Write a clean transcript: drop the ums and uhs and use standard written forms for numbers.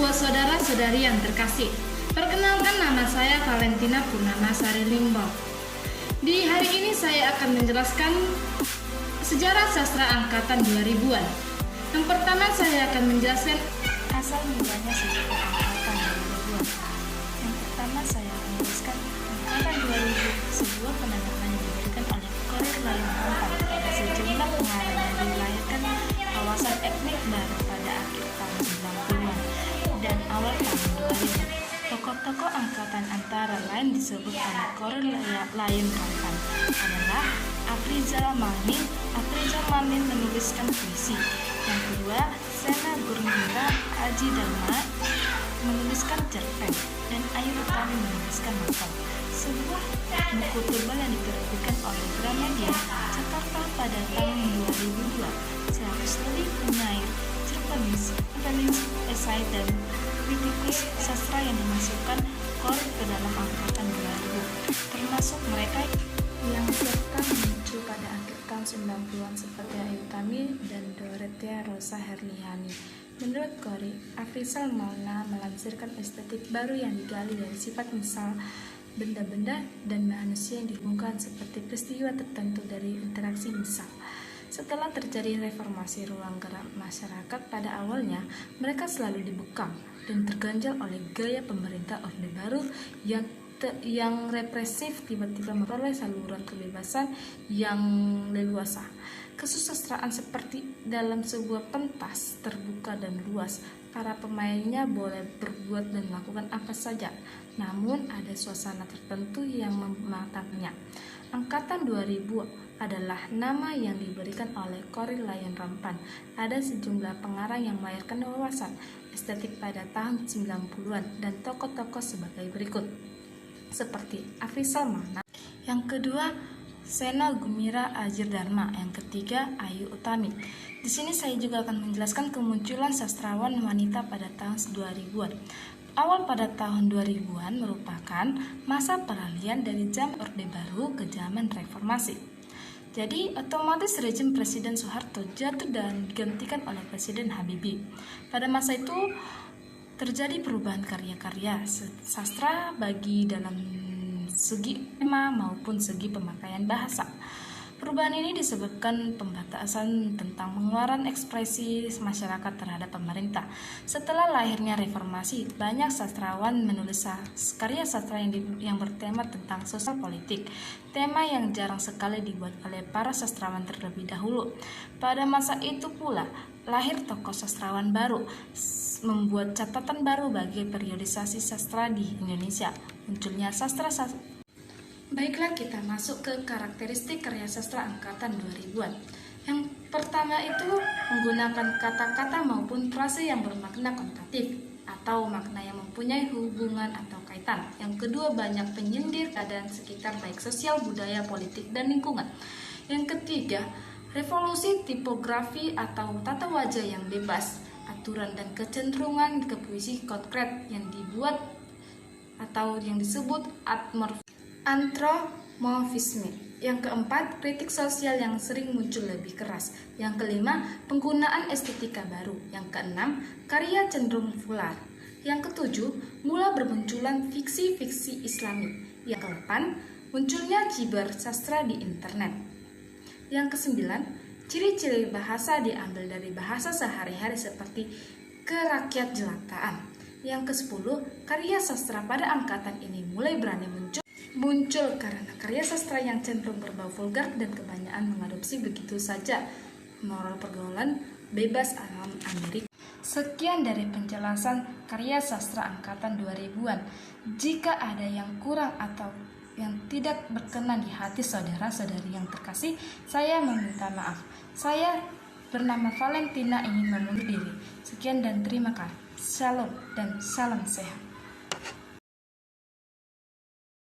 Ibu, saudara-saudari yang terkasih, perkenalkan nama saya Valentina Purnama Sari Limbau. Di hari ini saya akan menjelaskan sejarah sastra angkatan 2000-an. Yang pertama saya akan menjelaskan asal mulanya sejarah angkatan 2000-an. Yang pertama saya akan menjelaskan angkatan 2000, sebuah penanaman yang diberikan oleh Korir Layang Rampan pada sejumlah pengarang yang dilayangkan kawasan etnik baru pada akhir tahun 90-an dan awal tahun 2000. Tokoh-tokoh angkatan antara lain disebut oleh Korir Layang Rampan adalah Afrizal Mamin menuliskan puisi. Yang kedua, Sena Gurmira Aji Dharma menuliskan cerpen dan Ayu Utami menuliskan novel. Sebuah buku tebal yang diterbitkan oleh Gramedia Jakarta pada tahun 2002. 100 lebih penyair, cerpenis, novelis, esai, dan kritikus sastra yang dimasukkan Korir ke dalam angkatan 2000, termasuk mereka yang serta muncul pada akhir tahun 90-an seperti Ayu Utami dan Dorothea Rosa Herliani. Menurut Korir, Afrizal Maulana melansirkan estetik baru yang digali dari sifat misal benda-benda dan manusia yang dihubungkan seperti peristiwa tertentu dari interaksi misal. Setelah terjadi reformasi ruang gerak masyarakat pada awalnya, mereka selalu dibekam dan terganjal oleh gaya pemerintah Orde Baru yang represif, tiba-tiba memperoleh saluran kebebasan yang leluasa. Kesusastraan seperti dalam sebuah pentas terbuka dan luas, para pemainnya boleh berbuat dan melakukan apa saja, namun ada suasana tertentu yang mematangnya. Angkatan 2000 adalah nama yang diberikan oleh Korir Layang Rampan. Ada sejumlah pengarang yang melahirkan wawasan estetik pada tahun 90-an dan tokoh-tokoh sebagai berikut, seperti Afrizal Maulana. Yang kedua, Sena Gurmira Aji Dharma. Yang ketiga, Ayu Utami. Di sini saya juga akan menjelaskan kemunculan sastrawan wanita pada tahun 2000-an. Awal pada tahun 2000-an merupakan masa peralihan dari zaman Orde Baru ke zaman reformasi. Jadi otomatis rezim Presiden Soeharto jatuh dan digantikan oleh Presiden Habibie. Pada masa itu terjadi perubahan karya-karya sastra bagi dalam segi tema maupun segi pemakaian bahasa. Perubahan ini disebabkan pembatasan tentang pengeluaran ekspresi masyarakat terhadap pemerintah. Setelah lahirnya reformasi, banyak sastrawan menulis karya sastra yang bertema tentang sosial politik, tema yang jarang sekali dibuat oleh para sastrawan terlebih dahulu. Pada masa itu pula, lahir tokoh sastrawan baru, membuat catatan baru bagi periodisasi sastra di Indonesia. Munculnya sastra. Baiklah, kita masuk ke karakteristik karya sastra angkatan 2000-an. Yang pertama itu menggunakan kata-kata maupun frase yang bermakna konotatif atau makna yang mempunyai hubungan atau kaitan. Yang kedua, banyak penyindir keadaan sekitar baik sosial, budaya, politik, dan lingkungan. Yang ketiga, revolusi tipografi atau tata wajah yang bebas, aturan dan kecenderungan ke puisi konkret yang dibuat atau yang disebut antromorfisme. Yang keempat, kritik sosial yang sering muncul lebih keras. Yang kelima, penggunaan estetika baru. Yang keenam, karya cenderung vulgar. Yang ketujuh, mula bermunculan fiksi-fiksi Islami. Yang kedelapan, munculnya ciber sastra di internet. Yang kesembilan, ciri-ciri bahasa diambil dari bahasa sehari-hari seperti kerakyat jelataan. Yang kesepuluh, karya sastra pada angkatan ini mulai berani muncul karena karya sastra yang cenderung berbau vulgar dan kebanyakan mengadopsi begitu saja moral pergaulan bebas alam Amerika. Sekian dari penjelasan karya sastra angkatan 2000-an. Jika ada yang kurang atau yang tidak berkenan di hati saudara-saudari yang terkasih, saya meminta maaf. Saya bernama Valentina ingin mengundur diri. Sekian dan terima kasih. Shalom dan salam sehat.